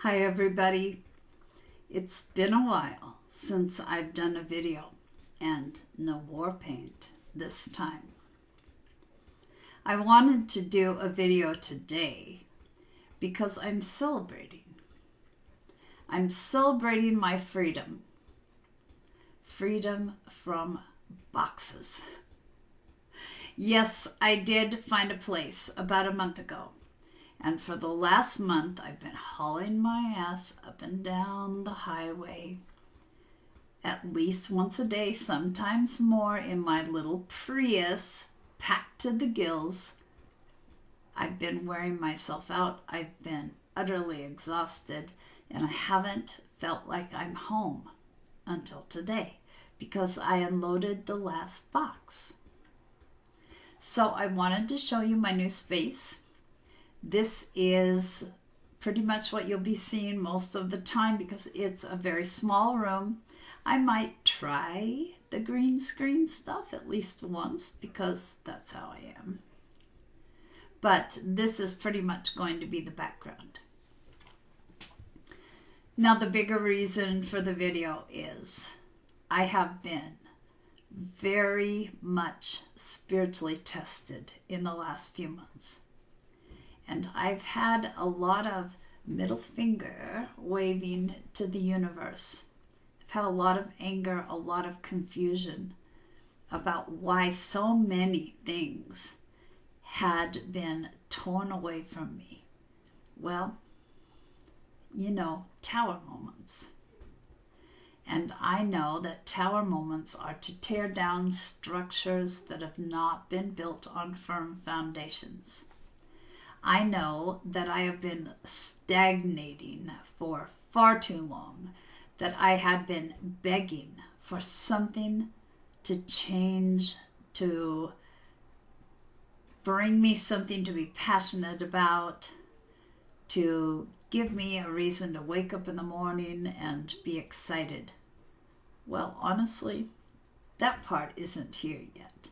Hi everybody. It's been a while since I've done a video, and no war paint this time. I wanted to do a video today because I'm celebrating. I'm celebrating my freedom. Freedom from boxes. Yes, I did find a place about a month ago. And for the last month, I've been hauling my ass up and down the highway at least once a day, sometimes more, in my little Prius, packed to the gills. I've been wearing myself out. I've been utterly exhausted, and I haven't felt like I'm home until today because I unloaded the last box. So I wanted to show you my new space. This is pretty much what you'll be seeing most of the time because it's a very small room. I might try the green screen stuff at least once because that's how I am. But this is pretty much going to be the background. Now, the bigger reason for the video is I have been very much spiritually tested in the last few months. And I've had a lot of middle finger waving to the universe. I've had a lot of anger, a lot of confusion about why so many things had been torn away from me. Well, tower moments. And I know that tower moments are to tear down structures that have not been built on firm foundations. I know that I have been stagnating for far too long, that I had been begging for something to change, to bring me something to be passionate about, to give me a reason to wake up in the morning and be excited. Well, honestly, that part isn't here yet,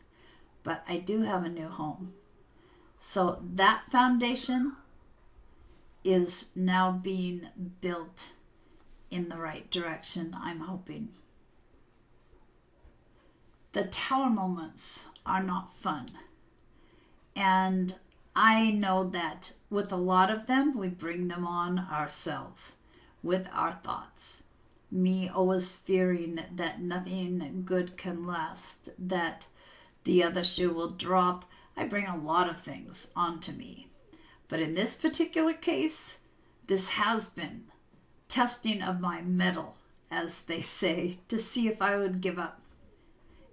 but I do have a new home. So that foundation is now being built in the right direction, I'm hoping. The tower moments are not fun. And I know that with a lot of them, we bring them on ourselves with our thoughts. Me always fearing that nothing good can last, that the other shoe will drop. I bring a lot of things onto me. But in this particular case, this has been testing of my mettle, as they say, to see if I would give up.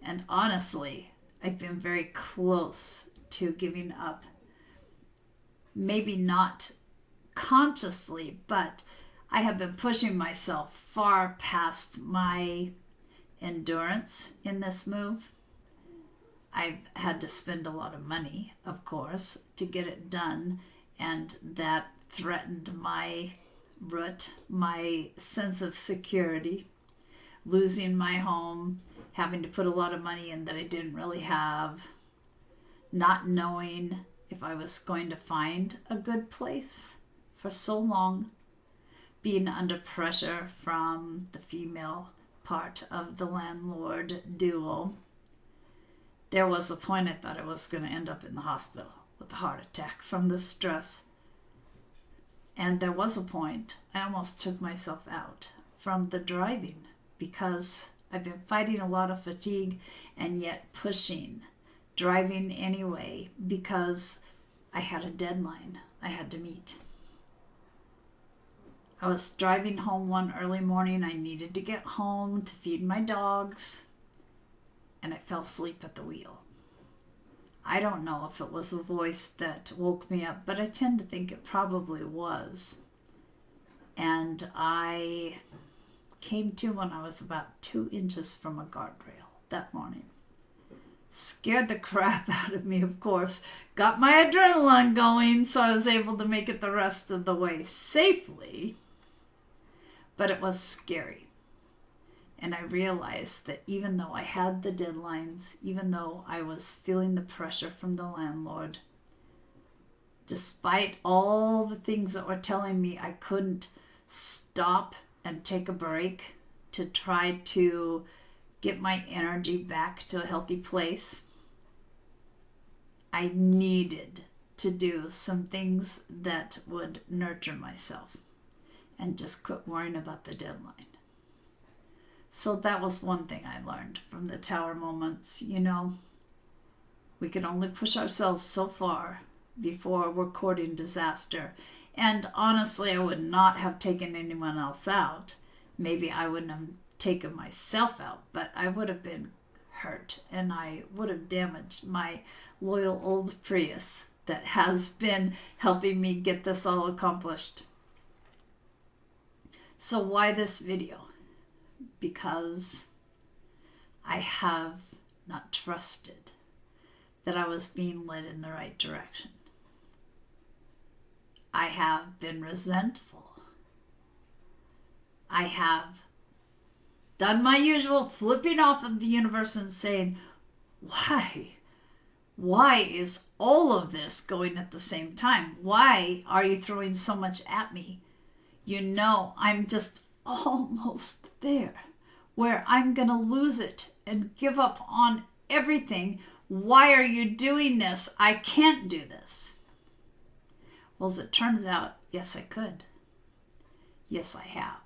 And honestly, I've been very close to giving up. Maybe not consciously, but I have been pushing myself far past my endurance in this move. I've had to spend a lot of money, of course, to get it done, and that threatened my root, my sense of security, losing my home, having to put a lot of money in that I didn't really have, not knowing if I was going to find a good place for so long, being under pressure from the female part of the landlord duo. There was a point I thought I was going to end up in the hospital with a heart attack from the stress. And there was a point I almost took myself out from the driving because I've been fighting a lot of fatigue and yet pushing, driving anyway because I had a deadline I had to meet. I was driving home one early morning. I needed to get home to feed my dogs, and I fell asleep at the wheel. I don't know if it was a voice that woke me up, but I tend to think it probably was. And I came to when I was about 2 inches from a guardrail that morning. Scared the crap out of me, of course. Got my adrenaline going, so I was able to make it the rest of the way safely. But it was scary. And I realized that even though I had the deadlines, even though I was feeling the pressure from the landlord, despite all the things that were telling me I couldn't stop and take a break to try to get my energy back to a healthy place, I needed to do some things that would nurture myself and just quit worrying about the deadline. So that was one thing I learned from the tower moments. We can only push ourselves so far before we're courting disaster. And honestly, I would not have taken anyone else out. Maybe I wouldn't have taken myself out, but I would have been hurt and I would have damaged my loyal old Prius that has been helping me get this all accomplished. So why this video? Because I have not trusted that I was being led in the right direction. I have been resentful. I have done my usual flipping off of the universe and saying, why? Why is all of this going at the same time? Why are you throwing so much at me? I'm just almost there where I'm going to lose it and give up on everything. Why are you doing this? I can't do this. Well, as it turns out, yes, I could. Yes, I have.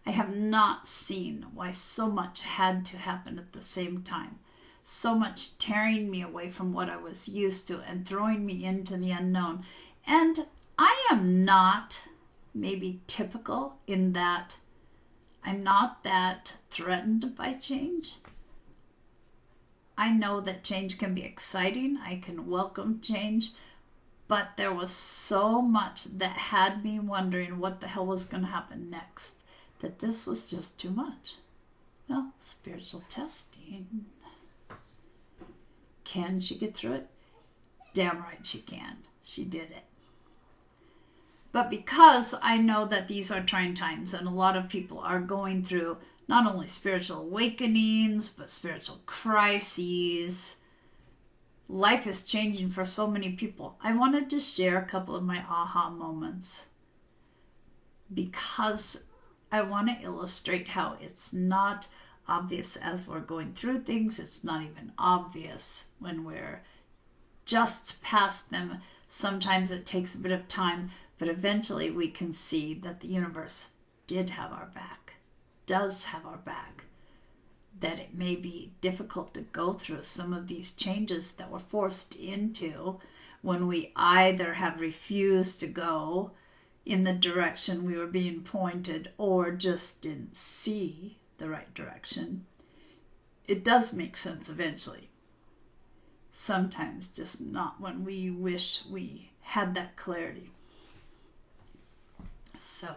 I have not seen why so much had to happen at the same time. So much tearing me away from what I was used to and throwing me into the unknown. And I am not maybe typical in that I'm not that threatened by change. I know that change can be exciting. I can welcome change. But there was so much that had me wondering what the hell was going to happen next, that this was just too much. Well, spiritual testing. Can she get through it? Damn right she can. She did it. But because I know that these are trying times and a lot of people are going through not only spiritual awakenings, but spiritual crises, life is changing for so many people. I wanted to share a couple of my aha moments because I want to illustrate how it's not obvious as we're going through things. It's not even obvious when we're just past them. Sometimes it takes a bit of time, but eventually we can see that the universe did have our back, does have our back, that it may be difficult to go through some of these changes that we're forced into when we either have refused to go in the direction we were being pointed or just didn't see the right direction. It does make sense eventually. Sometimes just not when we wish we had that clarity. So,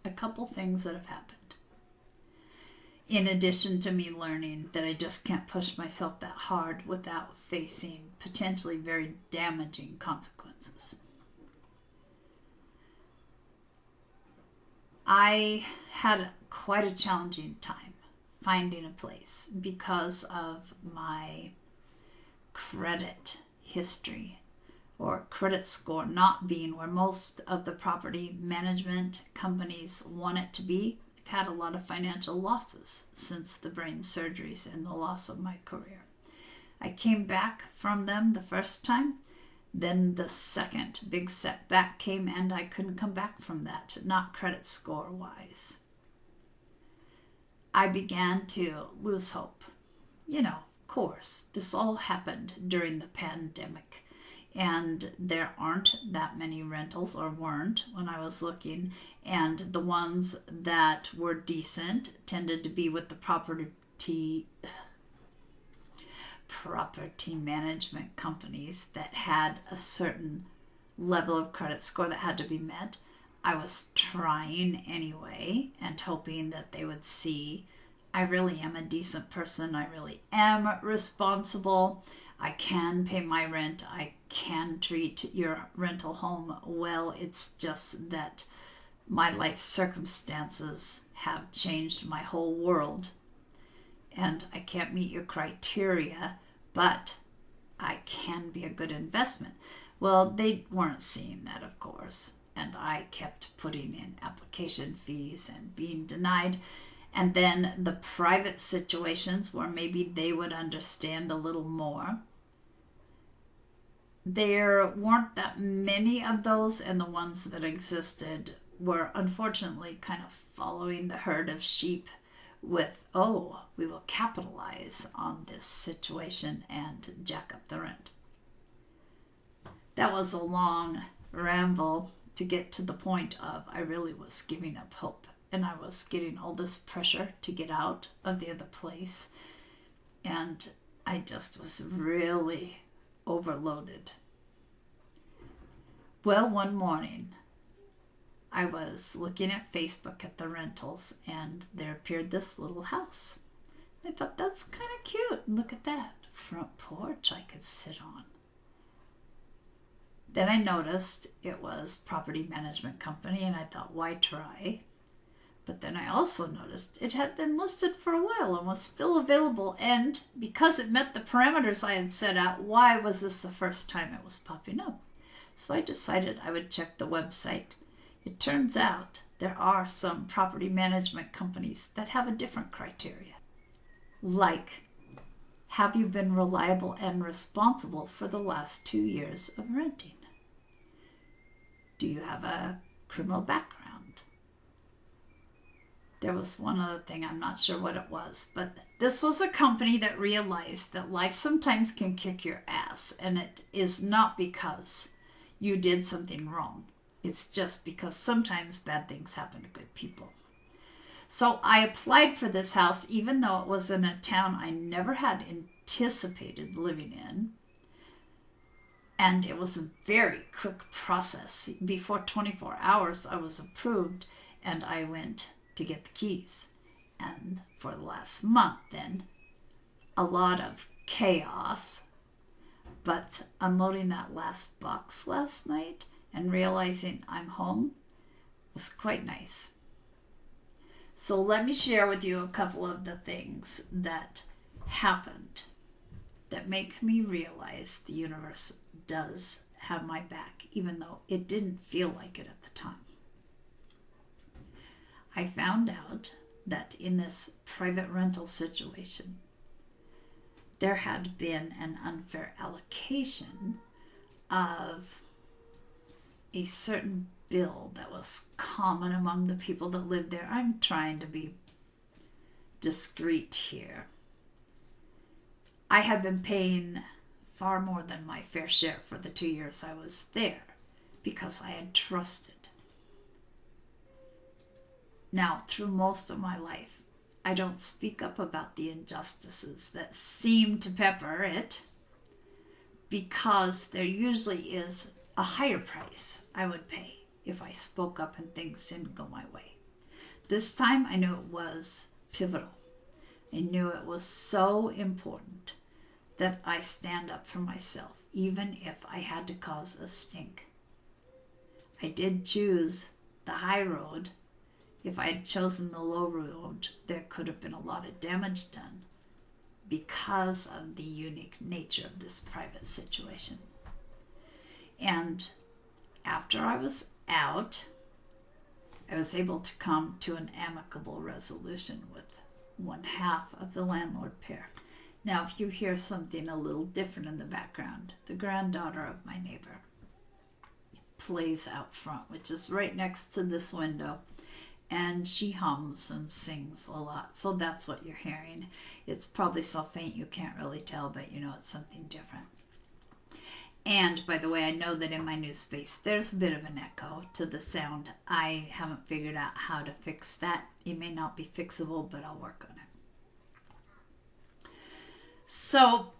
a couple things that have happened. In addition to me learning that I just can't push myself that hard without facing potentially very damaging consequences. I had quite a challenging time finding a place because of my credit history or credit score not being where most of the property management companies want it to be. I've had a lot of financial losses since the brain surgeries and the loss of my career. I came back from them the first time. Then the second big setback came and I couldn't come back from that, not credit score wise. I began to lose hope. Of course, this all happened during the pandemic. And there aren't that many rentals, or weren't when I was looking. And the ones that were decent tended to be with the property management companies that had a certain level of credit score that had to be met. I was trying anyway and hoping that they would see I really am a decent person. I really am responsible. I can pay my rent. I can treat your rental home well. It's just that my life circumstances have changed my whole world. And I can't meet your criteria, but I can be a good investment. Well, they weren't seeing that, of course. and I kept putting in application fees and being denied. And then the private situations where maybe they would understand a little more. There weren't that many of those, and the ones that existed were unfortunately kind of following the herd of sheep with, oh, we will capitalize on this situation and jack up the rent. That was a long ramble to get to the point of I really was giving up hope, and I was getting all this pressure to get out of the other place, and I just was really overloaded. Well, one morning I was looking at Facebook at the rentals, and there appeared this little house. I thought, that's kind of cute. Look at that front porch I could sit on. Then I noticed it was property management company, and I thought, why try? But then I also noticed it had been listed for a while and was still available, and because it met the parameters I had set out, why was this the first time it was popping up? So I decided I would check the website. It turns out there are some property management companies that have a different criteria. Like, have you been reliable and responsible for the last 2 years of renting? Do you have a criminal background? There was one other thing, I'm not sure what it was, but this was a company that realized that life sometimes can kick your ass, and it is not because you did something wrong. It's just because sometimes bad things happen to good people. So I applied for this house, even though it was in a town I never had anticipated living in. And it was a very quick process. Before 24 hours, I was approved, and I went to get the keys. And for the last month, then, a lot of chaos. But unloading that last box last night and realizing I'm home was quite nice. So let me share with you a couple of the things that happened that make me realize the universe does have my back, even though it didn't feel like it at the time. I found out that in this private rental situation, there had been an unfair allocation of a certain bill that was common among the people that lived there. I'm trying to be discreet here. I had been paying far more than my fair share for the 2 years I was there because I had trusted. Now, through most of my life, I don't speak up about the injustices that seem to pepper it because there usually is a higher price I would pay if I spoke up and things didn't go my way. This time I knew it was pivotal. I knew it was so important that I stand up for myself, even if I had to cause a stink. I did choose the high road. If I had chosen the low road, there could have been a lot of damage done because of the unique nature of this private situation. And after I was out, I was able to come to an amicable resolution with one half of the landlord pair. Now, if you hear something a little different in the background, the granddaughter of my neighbor plays out front, which is right next to this window, and she hums and sings a lot. So that's what you're hearing. It's probably so faint you can't really tell, but you know it's something different. And by the way, I know that in my new space, there's a bit of an echo to the sound. I haven't figured out how to fix that. It may not be fixable, but I'll work on it. So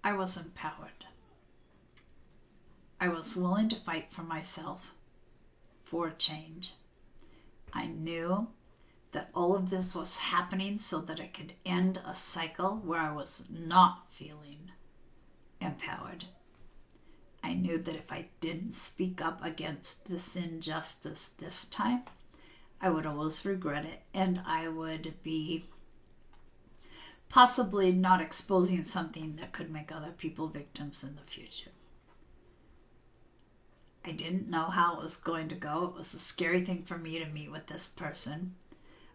I was empowered. I was willing to fight for myself, for a change. I knew that all of this was happening so that I could end a cycle where I was not feeling empowered. I knew that if I didn't speak up against this injustice this time, I would always regret it, and I would be possibly not exposing something that could make other people victims in the future. I didn't know how it was going to go. It was a scary thing for me to meet with this person,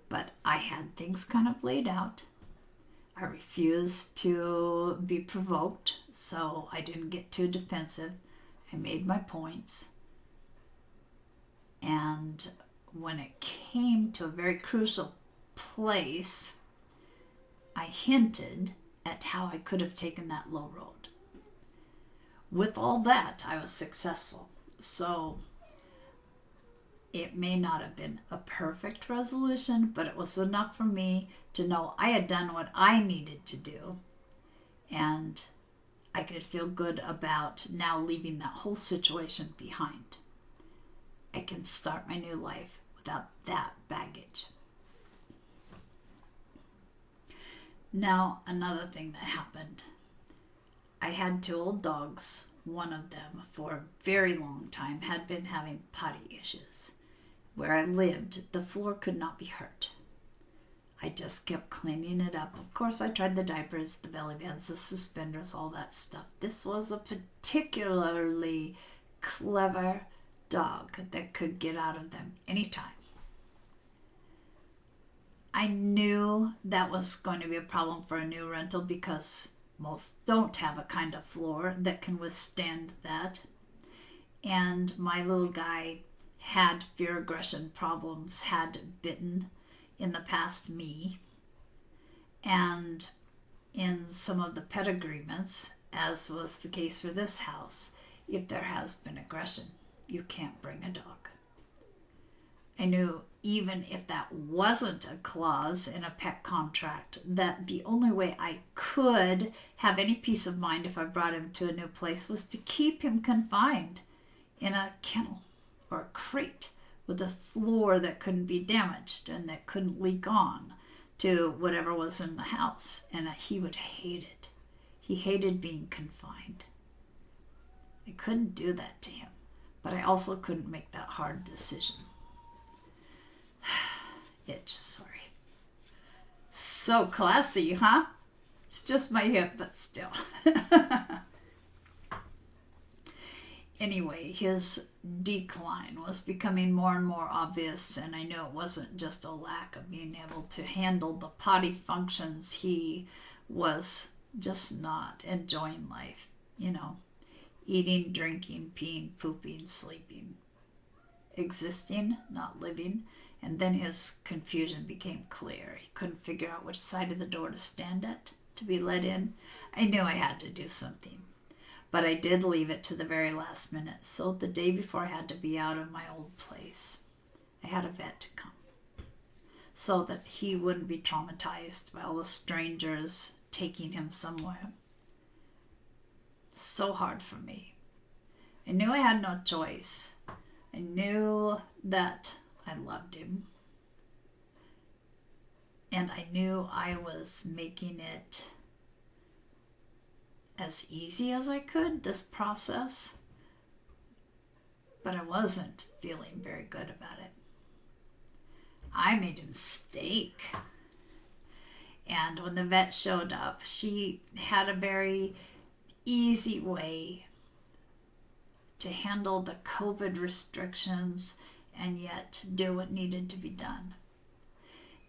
but I had things kind of laid out. I refused to be provoked, so I didn't get too defensive. I made my points. And when it came to a very crucial place, I hinted at how I could have taken that low road. With all that, I was successful. So it may not have been a perfect resolution, but it was enough for me to know I had done what I needed to do. And I could feel good about now leaving that whole situation behind. I can start my new life without that baggage. Now, another thing that happened. I had 2 old dogs. One of them, for a very long time, had been having potty issues. Where I lived, the floor could not be hurt. I just kept cleaning it up. Of course, I tried the diapers, the belly bands, the suspenders, all that stuff. This was a particularly clever dog that could get out of them anytime. I knew that was going to be a problem for a new rental because most don't have a kind of floor that can withstand that. And my little guy had fear aggression problems, had bitten in the past me. And in some of the pet agreements, as was the case for this house, if there has been aggression, you can't bring a dog. I knew even if that wasn't a clause in a pet contract, that the only way I could have any peace of mind if I brought him to a new place was to keep him confined in a kennel or a crate with a floor that couldn't be damaged and that couldn't leak on to whatever was in the house. And he would hate it. He hated being confined. I couldn't do that to him, but I also couldn't make that hard decision. Sorry. So classy, huh? It's just my hip, but still. Anyway, his decline was becoming more and more obvious, and I knew it wasn't just a lack of being able to handle the potty functions. He was just not enjoying life, eating, drinking, peeing, pooping, sleeping, existing, not living. And then his confusion became clear. He couldn't figure out which side of the door to stand at to be let in. I knew I had to do something, but I did leave it to the very last minute. So the day before I had to be out of my old place, I had a vet to come so that he wouldn't be traumatized by all the strangers taking him somewhere. So hard for me. I knew I had no choice. I knew that I loved him. And I knew I was making it as easy as I could, this process. But I wasn't feeling very good about it. I made a mistake. And when the vet showed up, she had a very easy way to handle the COVID restrictions and yet do what needed to be done.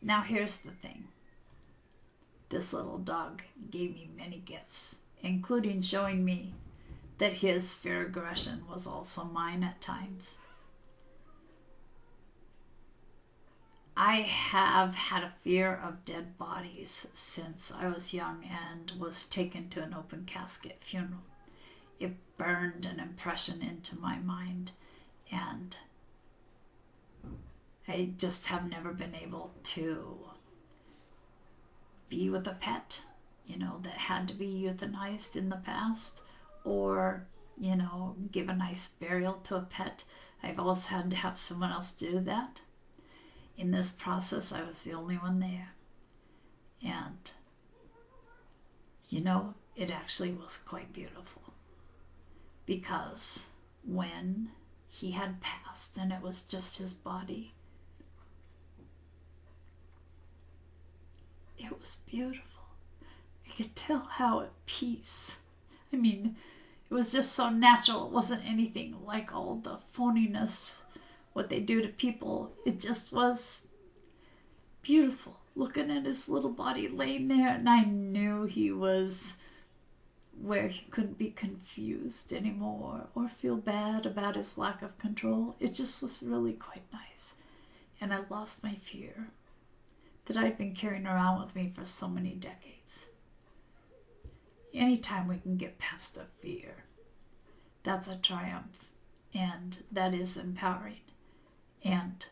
Now here's the thing. This little dog gave me many gifts, including showing me that his fear aggression was also mine at times. I have had a fear of dead bodies since I was young and was taken to an open casket funeral. It burned an impression into my mind, and I just have never been able to be with a pet, that had to be euthanized in the past, or, give a nice burial to a pet. I've always had to have someone else do that. In this process, I was the only one there. And, it actually was quite beautiful. Because when he had passed and it was just his body, it was beautiful. I could tell how at peace. It was just so natural. It wasn't anything like all the phoniness, what they do to people. It just was beautiful. Looking at his little body laying there, and I knew he was where he couldn't be confused anymore or feel bad about his lack of control. It just was really quite nice. And I lost my fear that I'd been carrying around with me for so many decades. Anytime we can get past a fear, that's a triumph, and that is empowering. And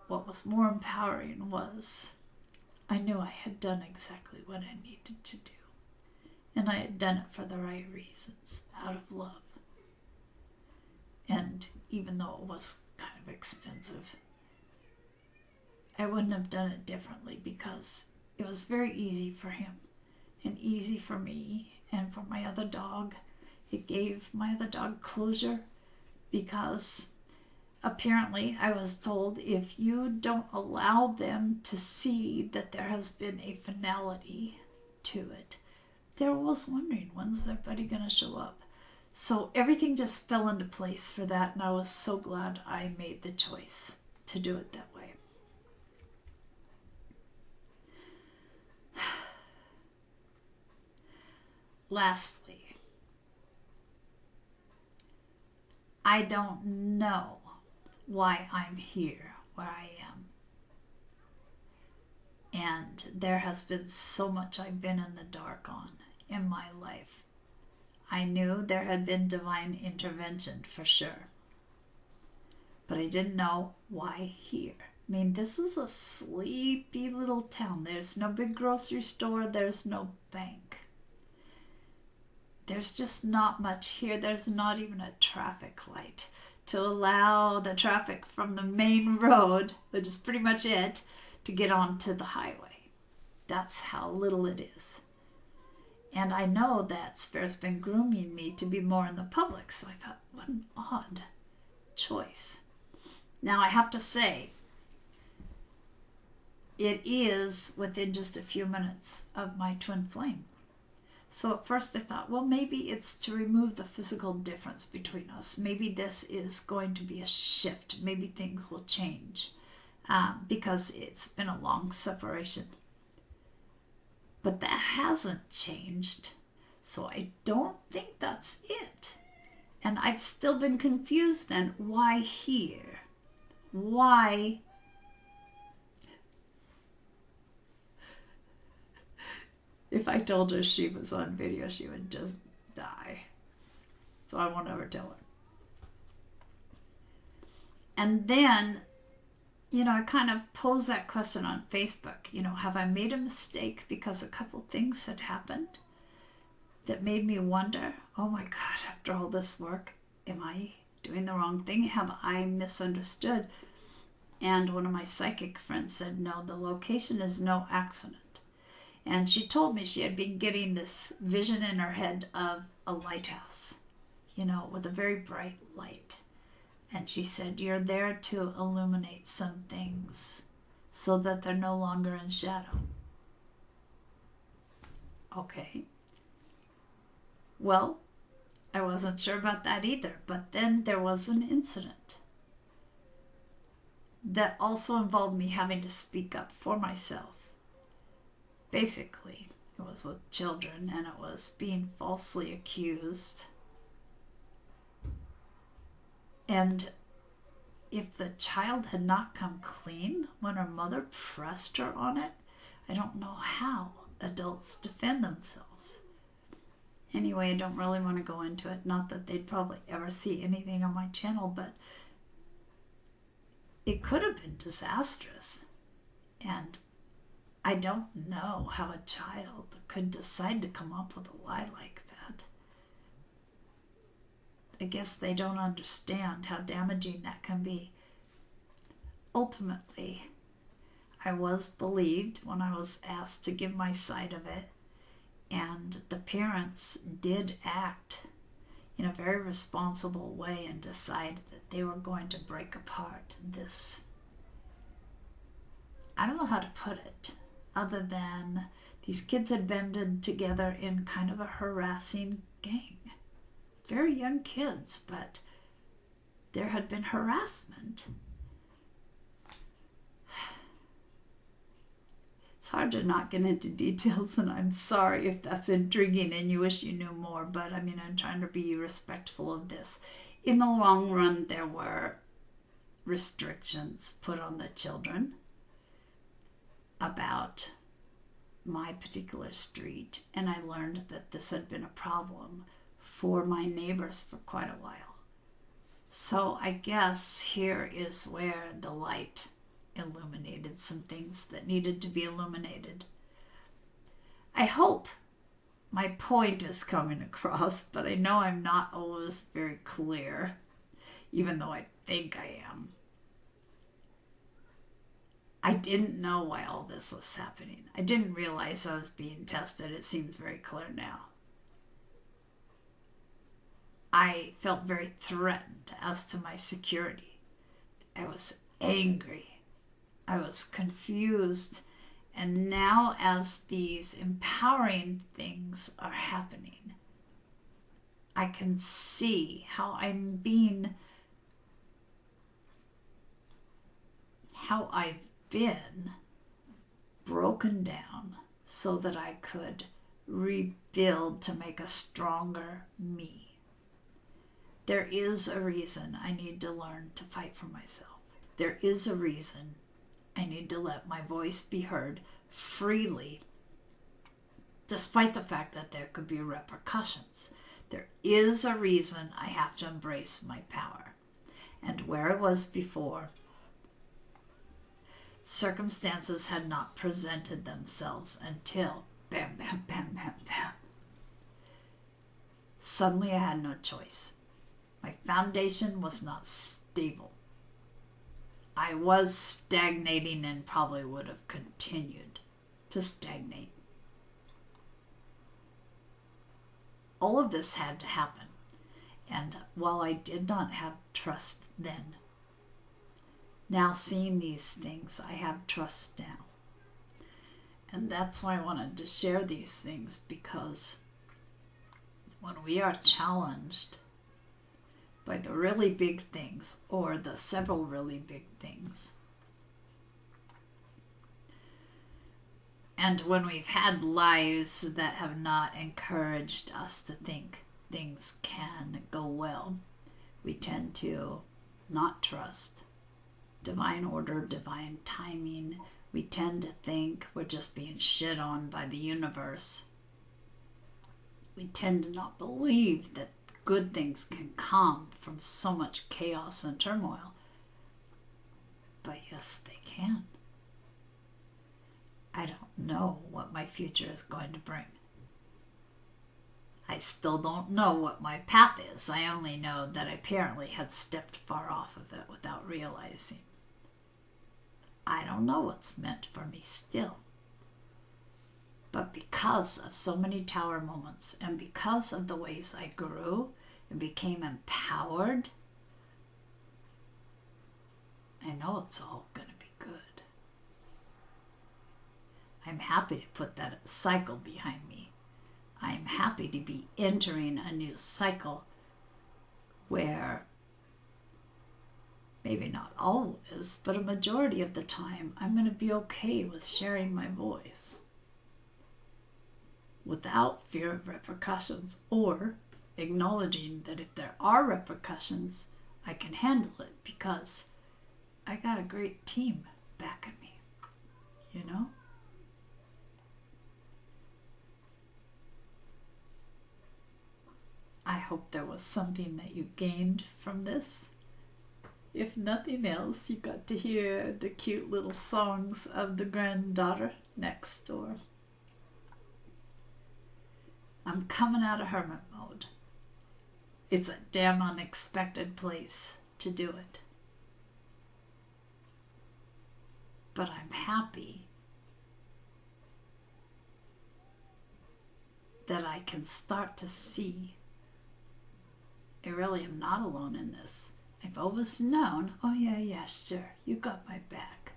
what was more empowering was I knew I had done exactly what I needed to do. And I had done it for the right reasons, out of love. And even though it was kind of expensive, I wouldn't have done it differently because it was very easy for him and easy for me and for my other dog. It gave my other dog closure because apparently I was told if you don't allow them to see that there has been a finality to it, they're always wondering, when's their buddy going to show up? So everything just fell into place for that, and I was so glad I made the choice to do it that way. Lastly, I don't know why I'm here where I am. And there has been so much I've been in the dark on in my life. I knew there had been divine intervention for sure, but I didn't know why here. I mean, this is a sleepy little town. There's no big grocery store. There's no bank. There's just not much here. There's not even a traffic light to allow the traffic from the main road, which is pretty much it, to get onto the highway. That's how little it is. And I know that Spirit's been grooming me to be more in the public, so I thought, what an odd choice. Now I have to say, it is within just a few minutes of my twin flame. So at first I thought, well, maybe it's to remove the physical difference between us. Maybe this is going to be a shift. Maybe things will change because it's been a long separation. But that hasn't changed. So I don't think that's it. And I've still been confused then. Why here? Why? If I told her she was on video, she would just die. So I won't ever tell her. And then, I kind of posed that question on Facebook. Have I made a mistake because a couple things had happened that made me wonder, oh my God, after all this work, am I doing the wrong thing? Have I misunderstood? And one of my psychic friends said, no, the location is no accident. And she told me she had been getting this vision in her head of a lighthouse, with a very bright light. And she said, you're there to illuminate some things so that they're no longer in shadow. Okay. Well, I wasn't sure about that either. But then there was an incident that also involved me having to speak up for myself. Basically, it was with children, and it was being falsely accused. And if the child had not come clean when her mother pressed her on it, I don't know how adults defend themselves. Anyway, I don't really want to go into it. Not that they'd probably ever see anything on my channel, but it could have been disastrous. And I don't know how a child could decide to come up with a lie like that. I guess they don't understand how damaging that can be. Ultimately, I was believed when I was asked to give my side of it, and the parents did act in a very responsible way and decide that they were going to break apart this. I don't know how to put it, other than these kids had banded together in kind of a harassing gang very young kids, but there had been harassment. It's hard to not get into details, and I'm sorry if that's intriguing and you wish you knew more, but I mean, I'm trying to be respectful of this. In the long run, there were restrictions put on the children about my particular street, and I learned that this had been a problem for my neighbors for quite a while. So I guess here is where the light illuminated some things that needed to be illuminated. I hope my point is coming across, but I know I'm not always very clear, even though I think I am. I didn't know why all this was happening. I didn't realize I was being tested. It seems very clear now. I felt very threatened as to my security. I was angry. I was confused. And now as these empowering things are happening, I can see how I've been broken down so that I could rebuild to make a stronger me. There is a reason I need to learn to fight for myself. There is a reason I need to let my voice be heard freely, despite the fact that there could be repercussions. There is a reason I have to embrace my power. And where I was before, circumstances had not presented themselves until bam, bam, bam, bam, bam. Suddenly I had no choice. My foundation was not stable. I was stagnating and probably would have continued to stagnate. All of this had to happen. And while I did not have trust then, now seeing these things, I have trust now. And that's why I wanted to share these things, because when we are challenged by the really big things, or the several really big things, and when we've had lives that have not encouraged us to think things can go well, we tend to not trust divine order, divine timing. We tend to think we're just being shit on by the universe. We tend to not believe that good things can come from so much chaos and turmoil. But yes, they can. I don't know what my future is going to bring. I still don't know what my path is. I only know that I apparently had stepped far off of it without realizing. I don't know what's meant for me still. But because of so many tower moments, and because of the ways I grew and became empowered, I know it's all going to be good. I'm happy to put that cycle behind me. I'm happy to be entering a new cycle where maybe not always, but a majority of the time, I'm going to be okay with sharing my voice without fear of repercussions, or acknowledging that if there are repercussions, I can handle it because I got a great team backing me, you know? I hope there was something that you gained from this. If nothing else, you got to hear the cute little songs of the granddaughter next door. I'm coming out of hermit mode. It's a damn unexpected place to do it. But I'm happy that I can start to see I really am not alone in this. I've always known, oh yeah, sure, you got my back.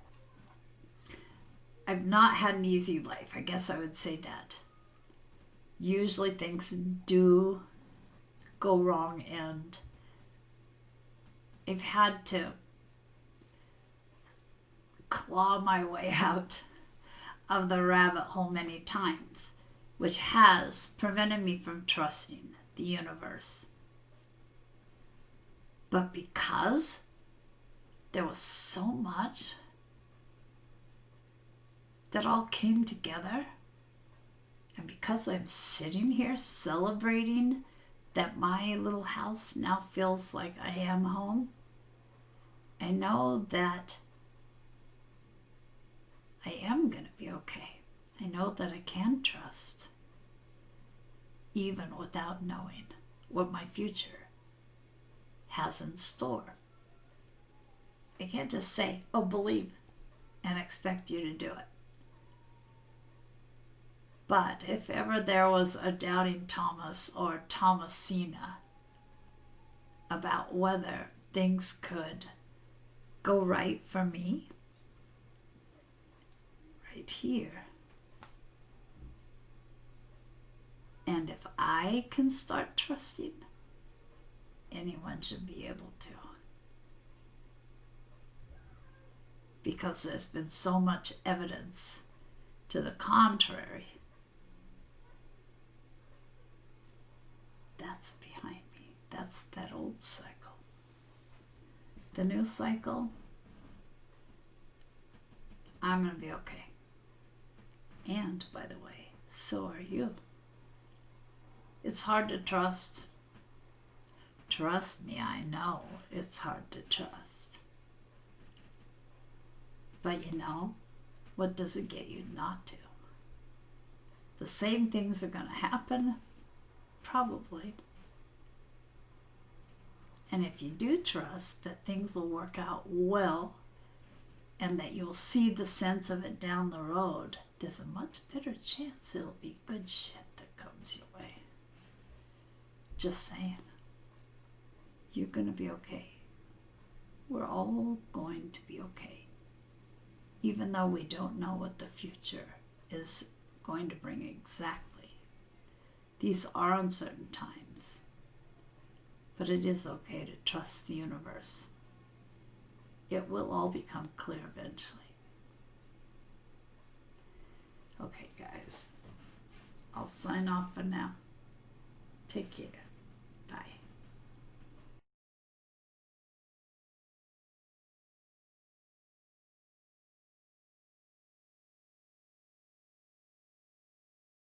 I've not had an easy life, I guess I would say that. Usually things do go wrong, and I've had to claw my way out of the rabbit hole many times, which has prevented me from trusting the universe. But because there was so much that all came together, and because I'm sitting here celebrating that my little house now feels like I am home, I know that I am going to be okay. I know that I can trust, even without knowing what my future has in store. I can't just say, oh, believe, and expect you to do it. But if ever there was a doubting Thomas or Thomasina about whether things could go right for me, right here. And if I can start trusting, anyone should be able to. Because there's been so much evidence to the contrary. That's behind me. That's that old cycle. The new cycle, I'm going to be okay. And, by the way, so are you. It's hard to trust. Trust me, I know it's hard to trust. But you know, what does it get you not to? The same things are going to happen, probably. And if you do trust that things will work out well and that you'll see the sense of it down the road, there's a much better chance it'll be good shit that comes your way. Just saying. You're going to be okay. We're all going to be okay. Even though we don't know what the future is going to bring exactly. These are uncertain times. But it is okay to trust the universe. It will all become clear eventually. Okay, guys. I'll sign off for now. Take care.